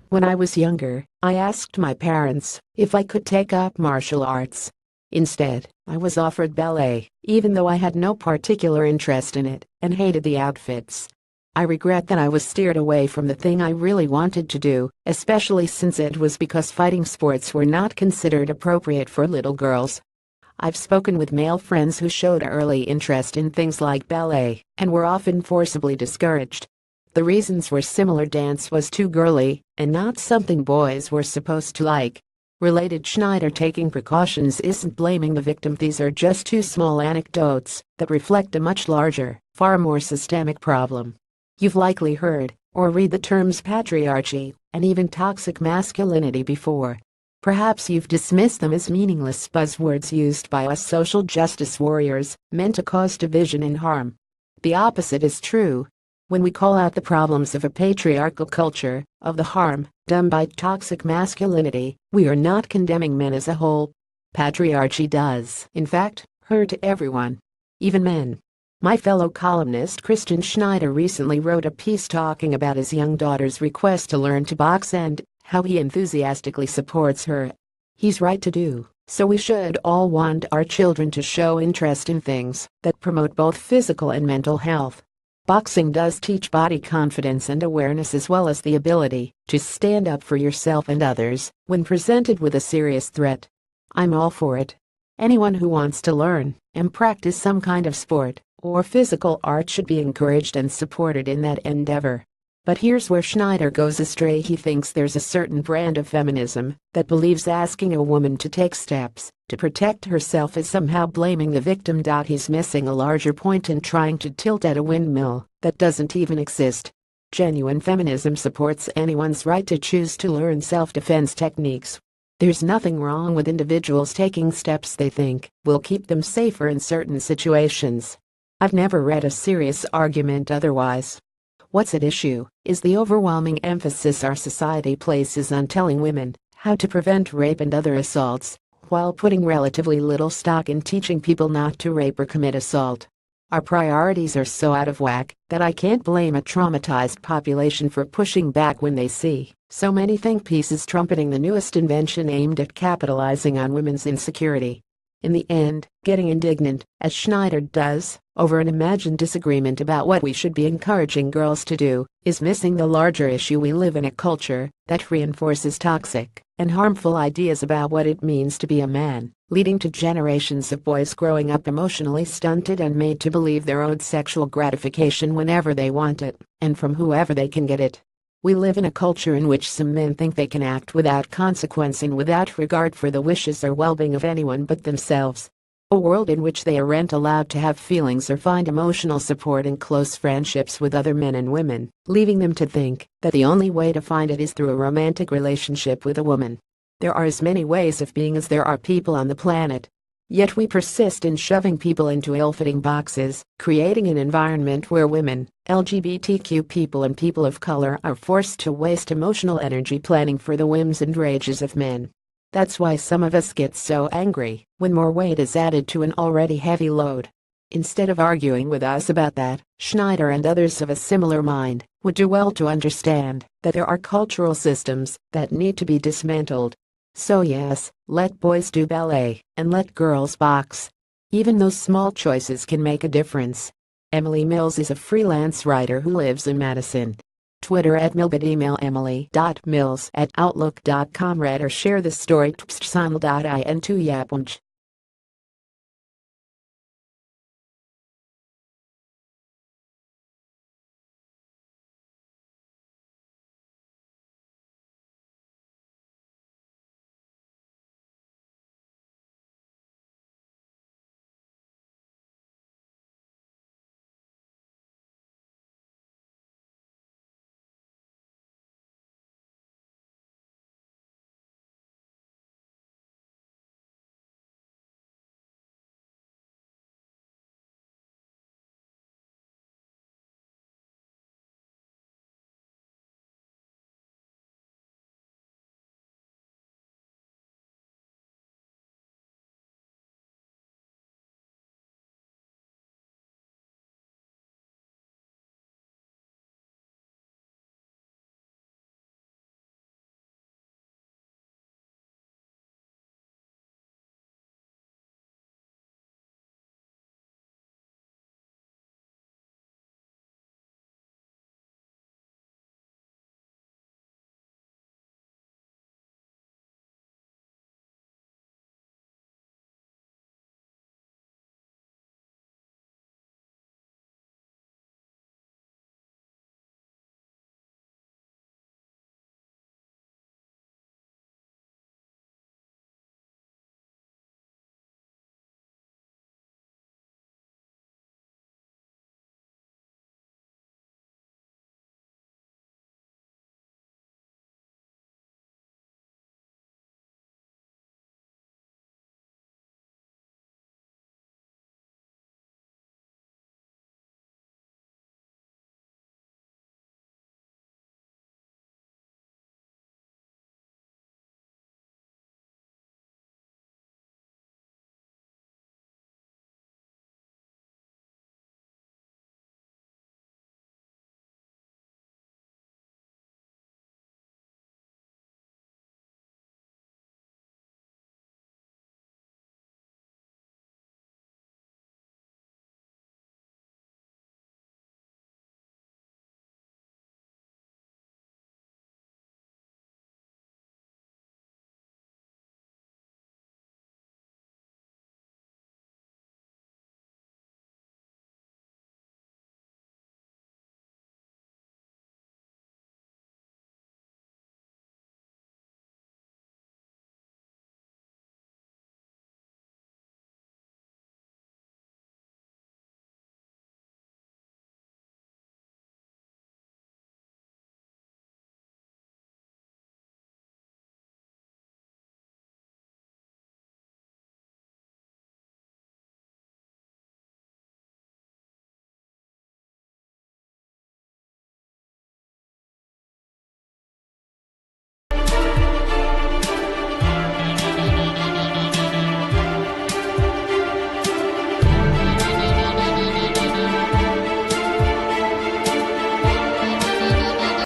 When I was younger, I asked my parents if I could take up martial arts. Instead, I was offered ballet, even though I had no particular interest in it and hated the outfits. I regret that I was steered away from the thing I really wanted to do, especially since it was because fighting sports were not considered appropriate for little girls. I've spoken with male friends who showed early interest in things like ballet and were often forcibly discouraged. The reasons were similar: dance was too girly and not something boys were supposed to like. Related Schneider: taking precautions isn't blaming the victim, these are just two small anecdotes that reflect a much larger, far more systemic problem. You've likely heard or read the terms patriarchy and even toxic masculinity before. Perhaps you've dismissed them as meaningless buzzwords used by us social justice warriors, meant to cause division and harm. The opposite is true. When we call out the problems of a patriarchal culture, of the harm done by toxic masculinity, we are not condemning men as a whole. Patriarchy does, in fact, hurt everyone, even men. My fellow columnist Christian Schneider recently wrote a piece talking about his young daughter's request to learn to box and how he enthusiastically supports her. He's right to do so. We should all want our children to show interest in things that promote both physical and mental health. Boxing does teach body confidence and awareness, as well as the ability to stand up for yourself and others when presented with a serious threat. I'm all for it. Anyone who wants to learn and practice some kind of sport or physical art should be encouraged and supported in that endeavor. But here's where Schneider goes astray. He thinks there's a certain brand of feminism that believes asking a woman to take steps to protect herself is somehow blaming the victim. He's missing a larger point and trying to tilt at a windmill that doesn't even exist. Genuine feminism supports anyone's right to choose to learn self-defense techniques. There's nothing wrong with individuals taking steps they think will keep them safer in certain situations. I've never read a serious argument otherwise. What's at issue is the overwhelming emphasis our society places on telling women how to prevent rape and other assaults, while putting relatively little stock in teaching people not to rape or commit assault. Our priorities are so out of whack that I can't blame a traumatized population for pushing back when they see so many think pieces trumpeting the newest invention aimed at capitalizing on women's insecurity. In the end, getting indignant, as Schneider does, over an imagined disagreement about what we should be encouraging girls to do, is missing the larger issue. We live in a culture that reinforces toxic and harmful ideas about what it means to be a man, leading to generations of boys growing up emotionally stunted and made to believe they're owed sexual gratification whenever they want it, and from whoever they can get it. We live in a culture in which some men think they can act without consequence and without regard for the wishes or well-being of anyone but themselves. A world in which they aren't allowed to have feelings or find emotional support in close friendships with other men and women, leaving them to think that the only way to find it is through a romantic relationship with a woman. There are as many ways of being as there are people on the planet. Yet we persist in shoving people into ill-fitting boxes, creating an environment where women, LGBTQ people and people of color are forced to waste emotional energy planning for the whims and rages of men. That's why some of us get so angry when more weight is added to an already heavy load. Instead of arguing with us about that, Schneider and others of a similar mind would do well to understand that there are cultural systems that need to be dismantled. So yes, let boys do ballet and let girls box. Even those small choices can make a difference. Emily Mills is a freelance writer who lives in Madison. Twitter @Milbit, email emily.mills@outlook.com. Read or share this story.